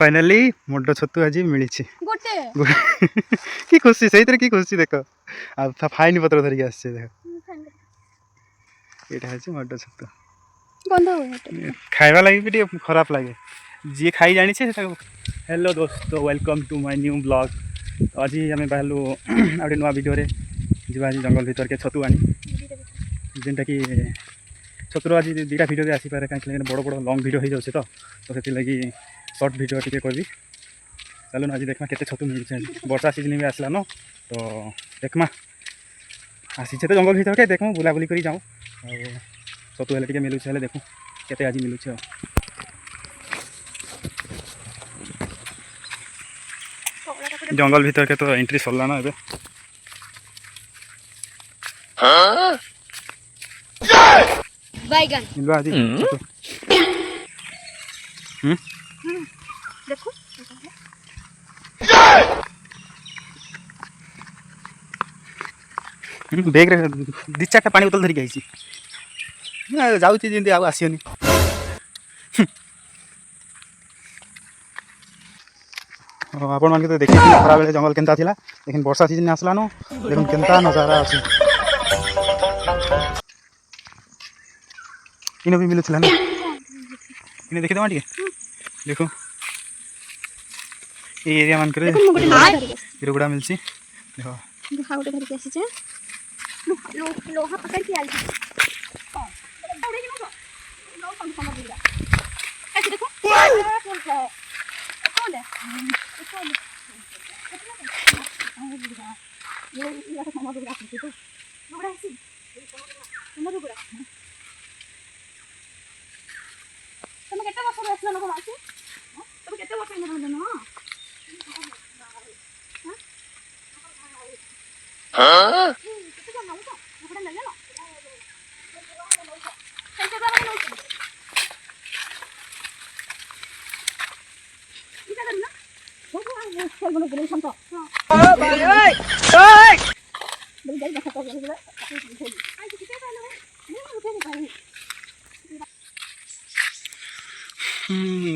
Finally mode छतु आज मिली कि खुशी से की खुशी देख फाइन पत्र धरिक आस देख ये मोड छतु खाइबा लगी भी खराब लगे जी खाई जानी हेलो दोस्त welcome to my new blog. तो आज आम बाहर आगे नुआ भिडियो जी जंगल भितर के छतु आनी जेनटा कि छतुर आज दुटा भिडियो भी आसीपे कहीं बड़ बड़ लंग भिडियो हो जाए तो से लगी सर्ट भिडियो टी करी चलो आज देखमा केते छतु मिलছে वर्षा सीजन भी आसला न तो देखमा आसीचे तो जंगल भितर के देखूँ बुलाबुली करी जाऊँ छतु हेल्ले टे मिलूचे हेल्ले देखूँ केते आज मिलूचे जंगल भितर के तो एंट्री सरला ना एबे बैगन मिलवा आदि देखो बेग रे दी चारटा पानी बोतल धरिक आइछि जाउछि जेंति आउ आसियोनी आपण मान के तो देखि खरा बेले जंगल केनता थिला लेकिन वर्षा सीजन आसला न देखुन केनता नजारा अछि इन भी मिलुथिला न इन देखि दमा टिके देखो ए एरिया मान करे हिरोगुड़ा मिलछि देखो दुहा उठे धरिक आसी छे लोहा पकड़ के आइल ऐसे देखो कौन है ये तो मामा दुगड़ा है तो दुगड़ा है सी मामा दुगड़ा तुम केते वर्ष रहला न मासी तुम केते वर्ष रहला न हां केते जन नौ तो दुगड़ा ले लो कैसे बाबा नौ इधर करना वो चल बोलो बोलो शांत ओ भाई ओए ओए बोल जाई बसा तो बोल आई किथे पालो नहीं उठे नहीं पाई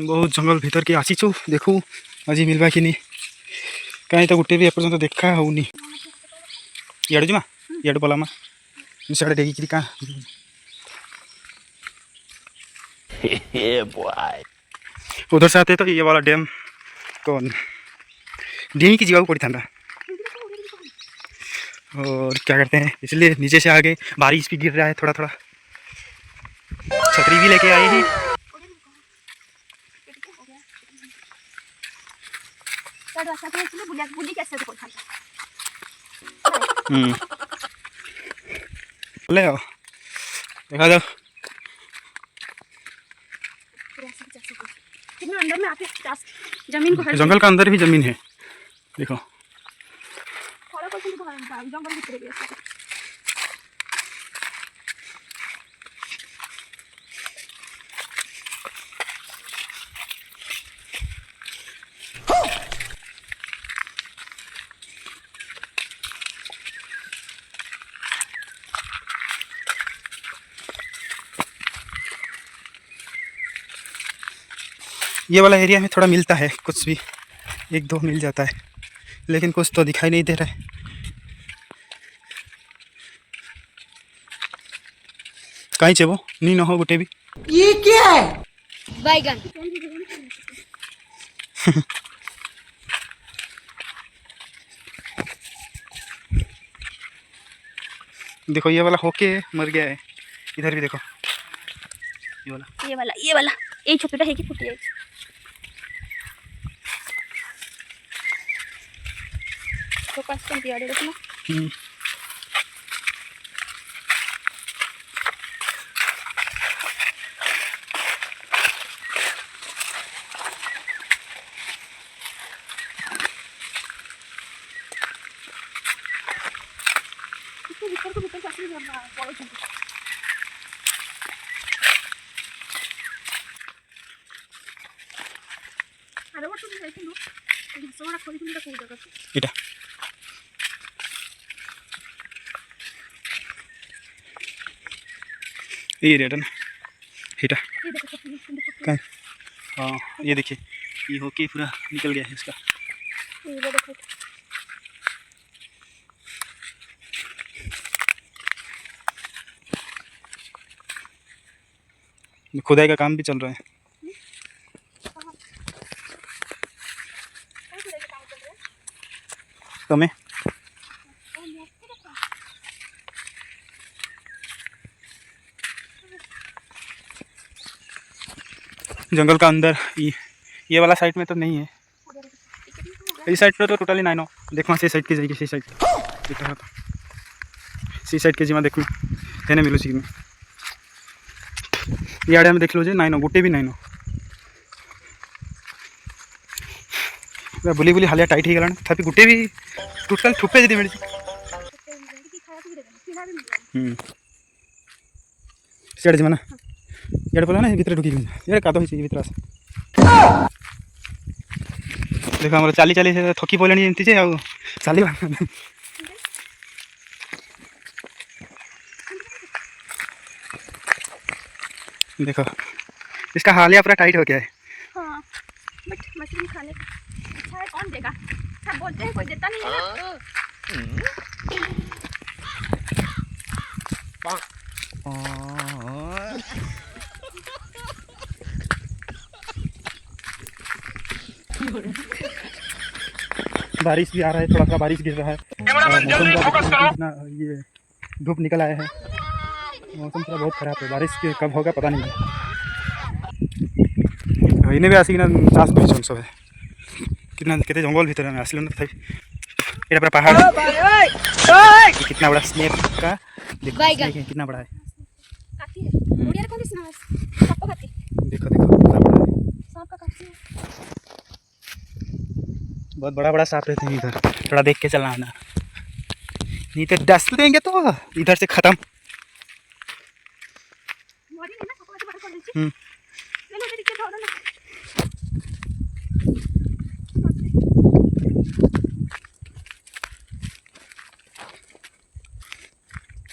बहुत जंगल भीतर के आसी छु देखू आज मिलबा कि नहीं कहीं तो गोटे भी एपर्यंत देखा होनी याडू जमा याडू बोला मा सियाडे देखी कि का उधर से आते तो ये वाला डैम तो डी की जगह पड़ी था और क्या करते हैं इसलिए नीचे से आगे बारिश भी गिर रहा है थोड़ा थोड़ा छतरी भी लेके आई ही ले आओ देखा जाओ अंदर में आके जमीन को जंगल का अंदर भी जमीन है देखो जंगल भीतर गया ये वाला एरिया में थोड़ा मिलता है कुछ भी एक दो मिल जाता है लेकिन कुछ तो दिखाई नहीं दे रहा है कहीं से वो नहीं ना हो गोटे भी ये क्या है बैगन देखो ये वाला होके मर गया है इधर भी देखो ये वाला এই ছোটটা হেকি ফুটে যাচ্ছে ফোকাস কোন দিয়াড়ে দেখো না इसको भीतर को भीतर काफी बड़ा है इटा ये रेड ना हिटा हाँ ये देखिए ये होके पूरा निकल गया है इसका। ये देखो खुदाई का काम भी चल रहा है। तो मैं जंगल का अंदर ये वाला साइड में तो नहीं है, इस साइड पर तो टोटली नहीं नो। देखो से साइड की जाएगी, सी साइड देखा तो सी साइड के जीमा देखो तेने मिलू सी में ये आड़े में देख लो जे नहीं नो गुटे भी नहीं नो बुली बुली हालिया टाइट हो गला तथापि गुटे भी टोटल ठुपे जदी मिली। सियाड़े जीमा ना इे बोला ना भितर ढुकी इे काद हो भितर आस देख आम चाली चाली थकी पड़े एमती जे चल देखो इसका हालिया पूरा टाइट हो गया है। हाँ, बट मछली खाने का अच्छा है, कौन देगा? सब बोलते हैं कोई देता नहीं है बारिश भी आ रहा है, थोड़ा सा बारिश गिर रहा है। मौसम ये धूप निकल आया है, मौसम थोड़ा बहुत खराब है, बारिश कब होगा पता नहीं है। इन्हें भी आसिक चाष कर सब है कितना केते जंगल भीतर में आसिल ये पूरा पहाड़ कितना बड़ा स्नेक का कितना बड़ा है। देखो देखो कितना बड़ा है, बहुत बड़ा बड़ा सांप रहते हैं इधर, थोड़ा देख के चलना आना नहीं तो डस देंगे तो इधर से खत्म।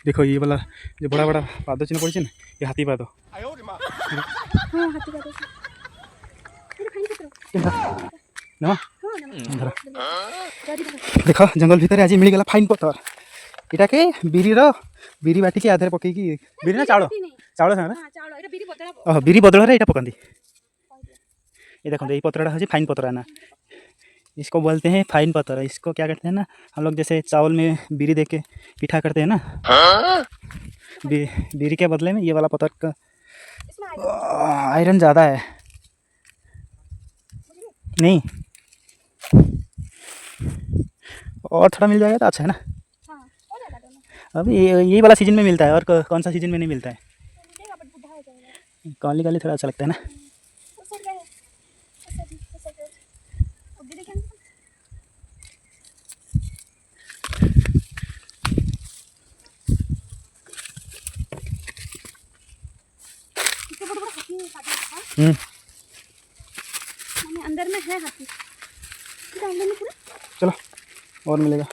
देखो ये वाला जो बड़ा बड़ा पादो चिन्ह पड़ी ना ये हाथी पादो ना देख जंगल भितर आज मिलगला फाइन पतर इटा के बिरी बाटी के आधार पकई बिरी ना चाउल चाउल ना बिरी बदल ये पकाती ये देखो ये पतरा है फाइन पतरा ना, इसको बोलते हैं फाइन पतरा। इसको क्या करते हैं ना हम लोग जैसे चावल में बिरी दे के पीठा करते हैं ना, बिरी के बदले में ये वाला पतर का आयरन ज़्यादा है नहीं, और थोड़ा मिल जाएगा तो अच्छा है ना। अभी ये वाला सीजन में मिलता है और कौन सा सीजन में नहीं मिलता है। काली काली थोड़ा अच्छा लगता है ना। अंदर में है हाथी, अंदर में पूरा चलो और मिलेगा।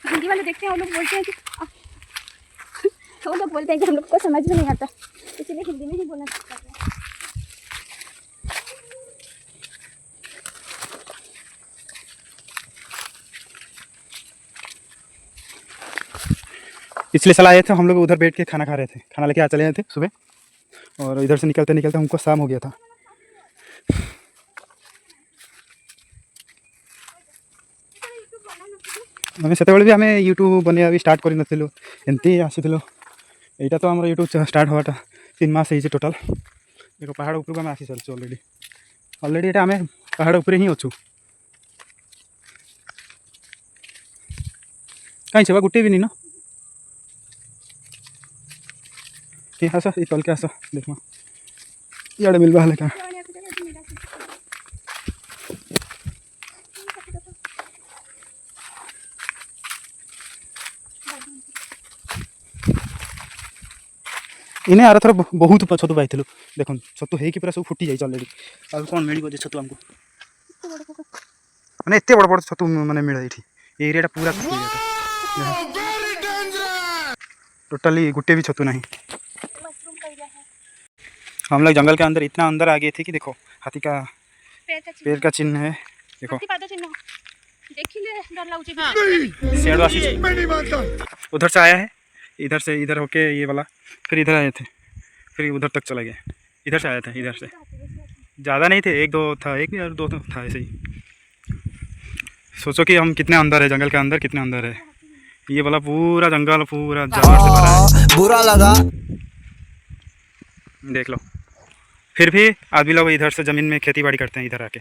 हिंदी वाले देखते हैं, वो लोग बोलते हैं कि वो लोग बोलते हैं कि हम लोग को समझ में नहीं आता, इसलिए हिंदी में ही बोलना चाहते हैं। पिछले साल आए थे हम लोग, उधर बैठ के खाना खा रहे थे, खाना लेके आ चले गए थे सुबह, और इधर से निकलते निकलते हमको शाम हो गया था। मैंने से भी आम यूट्यूब बनवा भी स्टार्ट कर नथिलु, एमती आसीलु। यहाँ तो आम यूट्यूब स्टार्ट होगा 3 मास हो टोटाल। देखो पहाड़ उपरक आम आसी सारी अलरेडी ये आम पहाड़ उपर ही अच्छु, कहीं से गोटे भी नहीं ना। आस ये तल के आस देख इे मिलवा है क्या इन्हें आर थर बहुत छतु पाई देख छतु हो पूरा सब फुटी जाए अलरेडी। आ कौन मिल छतु आमको मैंने एत बड़ बड़ छतु मैंने मिले ये ये एरिया पूरा टोटली गुट्टे भी छतु नहीं। मशरूम का एरिया है। हम लोग जंगल के अंदर इतना अंदर आ गए थे कि देखो हाथी का पैर का चिन्ह है। देखो हाथी पाद चिन्ह देखिले डर लाଗୁଛି। शेड आसी उधर से आया है, इधर से इधर होके ये वाला, फिर इधर आए थे, फिर उधर तक चला गया। इधर से आया था, इधर से ज़्यादा नहीं थे, एक दो था, एक या दो था ऐसे ही। सोचो कि हम कितने अंदर है, जंगल के अंदर कितने अंदर है। ये वाला पूरा जंगल पूरा जानवर से भरा है। बुरा लगा। देख लो, फिर भी आदमी लोग इधर से ज़मीन में खेती बाड़ी करते हैं इधर आके।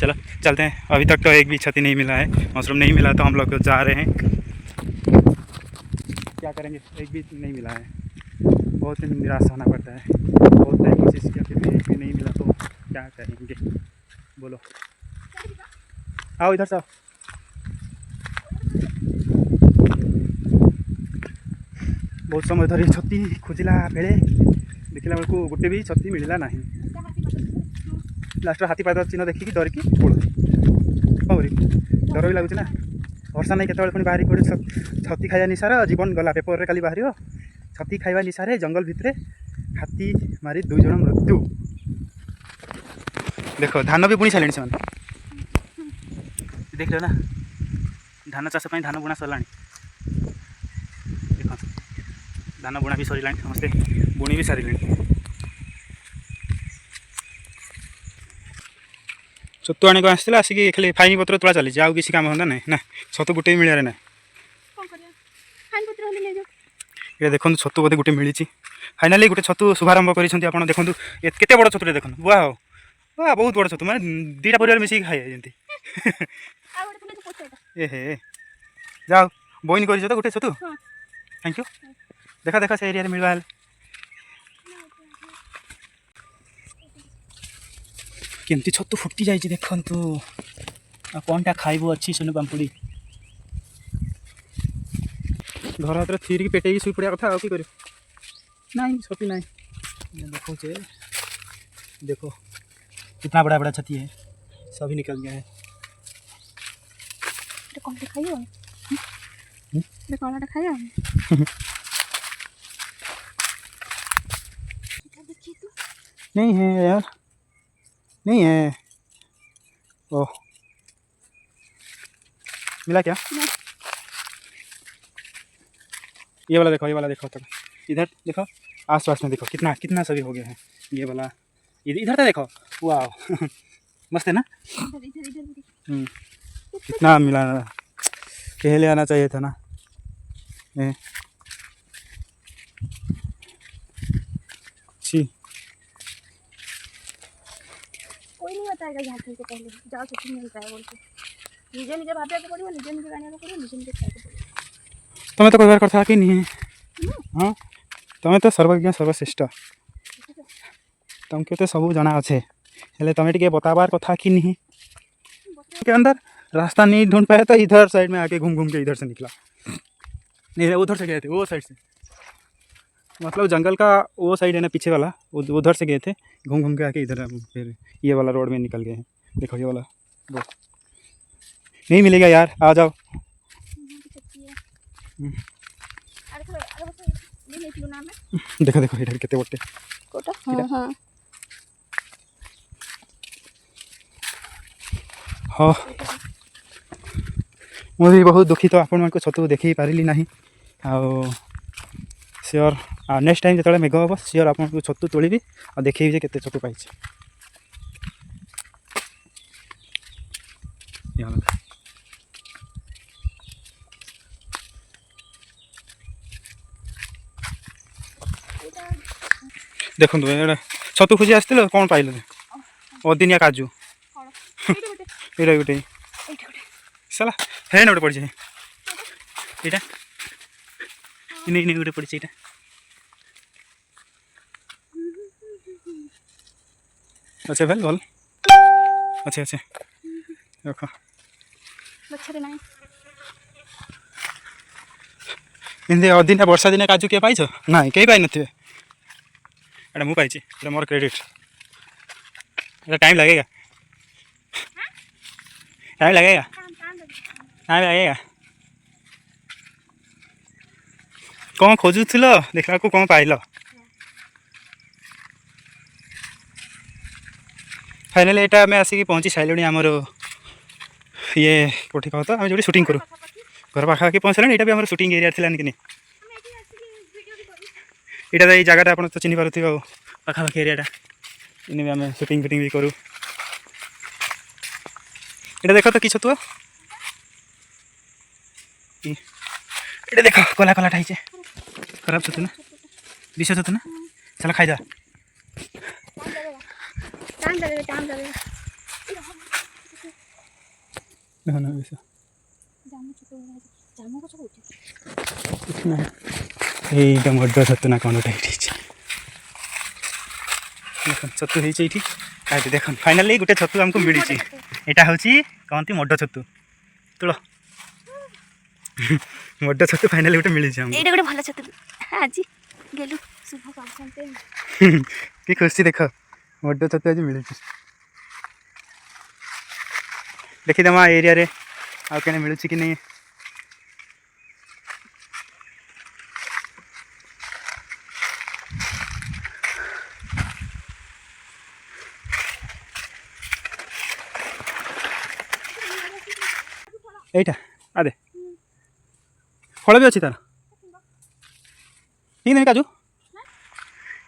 चलो चलते हैं। अभी तक तो एक भी क्षति नहीं मिला है, मशरूम नहीं मिला, तो हम लोग जा रहे हैं। क्या करेंगे, एक भी नहीं मिला है, बहुत निराश होना पड़ता है। बहुत टाइम कोशिश किया, फिर भी एक भी नहीं मिला, तो क्या करेंगे बोलो। आओ इधर से आओ। बहुत समय धरी छती खोजिला बेले देखला बेलू गोटे भी छती मिलला नहीं। लास्ट हाथी पाद चिन्ह देखिकी डरिकी पड़ू कौरी डर भी लगुच ना। भरसा नहीं केतବେଳେ पुणी बाहरी पड़े छती खाଇବା निशार जीवन गला। पेपर रे काली बाहर छती खाଇବା निशारे जंगल भितर हाथी मारी 2 जन मृत्यु। देखो धान भी बुणी सारे से देख लो ना, धान चाष धान बुणा सरला। देख धान बुणा भी सरला, समस्ते बुणी भी सारे। छतु आने को आसला, आसिक खाली फाइन पत्र तोड़ा चली आउ किसी काम होता ना ना। छतु गोटे मिले ना, ये देखो छतु बोधे गोटे मिली। फाइनाली गोटे छतु शुभारंभ कर देखो केते बड़ छतुटे देखो। वाह वाह बहुत बड़ छतु, माने 2टा परिवार मिसिक खाए जंती। ए हे जाओ बइन कर गोटे छतु। Thank you. देखा देखा से एरिया मिलवा। केमती छतु फुटी जाइए देखु। कौनटा खाइबू अच्छी सुनु पाम्पुड़ी घर हाथ थीर पेटे शुई पड़ा कथा कि कर नहीं छती नहीं। देखो चे देखो कितना बड़ा बड़ा छती है, सभी निकल गया है। नहीं है यार, नहीं है। ओह मिला क्या? ये वाला देखो, ये वाला देखो, तक इधर देखो, आस पास में देखो कितना कितना सभी हो गया है। ये वाला इधर तो देखो, वाह मस्त है ना। कितना मिला, पहले आना चाहिए था ना। अच्छी कोई नहीं बताएगा यहाँ से पहले जाओ छुट्टी मिलता है बोल के निजे निजे भाभी को पड़ियो, निजे निजे गाने को पड़ियो, निजे निजे खाए को पड़ियो। तुम्हें तो कोई कथा कि नहीं है। हाँ तुम्हें तो सर्वज्ञ सर्वश्रेष्ठ, तुमके तो सब जना अच्छे, हेले तुम्हें टे बताबार कथा कि नहीं। के अंदर रास्ता नहीं ढूंढ पाया तो इधर साइड में आके घूम घूम के इधर से निकला। नहीं उधर से गए थे, वो साइड से, मतलब जंगल का वो साइड है ना पीछे वाला, उधर से गए थे, घूम घूम के आके इधर फिर ये वाला रोड में निकल गए हैं। देखो ये वाला रोड नहीं मिलेगा यार, आ जाओ। देखो देखो इधर कितने बोटे कोटा। हाँ हाँ हाँ मुझे बहुत दुखित आपण को छतु देखी पारिली नहीं। सियोर नेक्स्ट टाइम जो मेघ हम सियोर आपको छतु तोड़ी और देखी केते छतु पाई। देखो ये छतु खोजी आसते कौन पाइल अदिनिया काजू ये गोटे साला है ना गोटे पड़ी यहाँ नहीं गोटे पड़ी यहाँ अच्छा भल भल अच्छा अच्छा रख इनते अदिनिया वर्षा दिन काजू किए पाइछ ना कहीं पाई नथिबे एटा मु पाइछि एटा मोर क्रेडिट एटा टाइम लगेगा टाइम लगेगा, काम काम टाइम लगेगा। कौन खोजुल देखा कौन पाइल? फाइनाली यहाँ आम आसिक पहुँची सारे आमर ये कौटी कह तो आम जो सुटिंग करूँ घर पाखापाखि पहुँचल। यहाँ भी आम सुटिंग एरिया थी कि यहाँ तो ये जगह आप तो चिन्ह पारे पाखापाखि एरिया इन भी आम सुटिंग फिटिंग भी करूँ। ये देख तो कि छतुआ ये देख कला कला खाई खराब छतु ना विष छतु ना चलो खाई काम लगेगा काम लगेगा। ना विष जामु को सब उठे ये मड छतु ना कौन गोटे छतु हो देख फाइनाली गोटे छतु आमको मिली। यहाँ हूँ कहती मड छतु तुल मड छतु फाइनाली गोटे मिली एटा गोटे भल छतु आज गेलु शुभ करछन्ते कि खुशी देख मड छतु आज मिली। देखीदेमा एरिया रे आउ कहीं मिलूँ कि नहीं। এইটা আদে ফল भी अच्छी तार ठीक नहीं काजू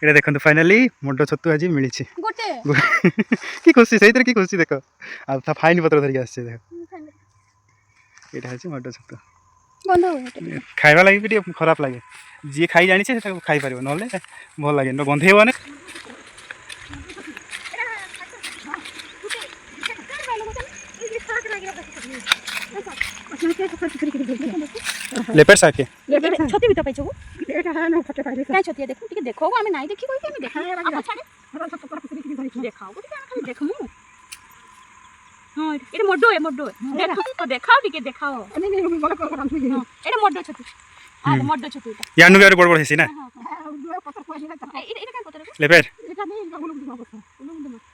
ये देखो फाइनाली मड छतु आज मिली गोटे कि खुशी से कि खुशी देख आ फाइन पत्र धरिक आस देख यहाँ मड छतु बंद खाइबा लगी भी खराब लगे जी खाई जानी खाई पार ना भल लगे गंधेबन। लेपेट साके छती भी तो पाइछो काय छती देखो ठीक देखो हमें नहीं देखी कोई हमें देखा आप छाड़े देखाओ गोटे खाली देखमु। हां एटा मड्डो है देखो तो देखाओ ठीक देखाओ एटा मड्डो छती आ मड्डो छती यानु भी बड़ बड़ हेसी ना एटा काय पतर लेपेट एटा नहीं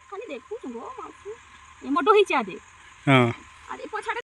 खाली देखू गो माउसी ए मड्डो ही चा दे। हां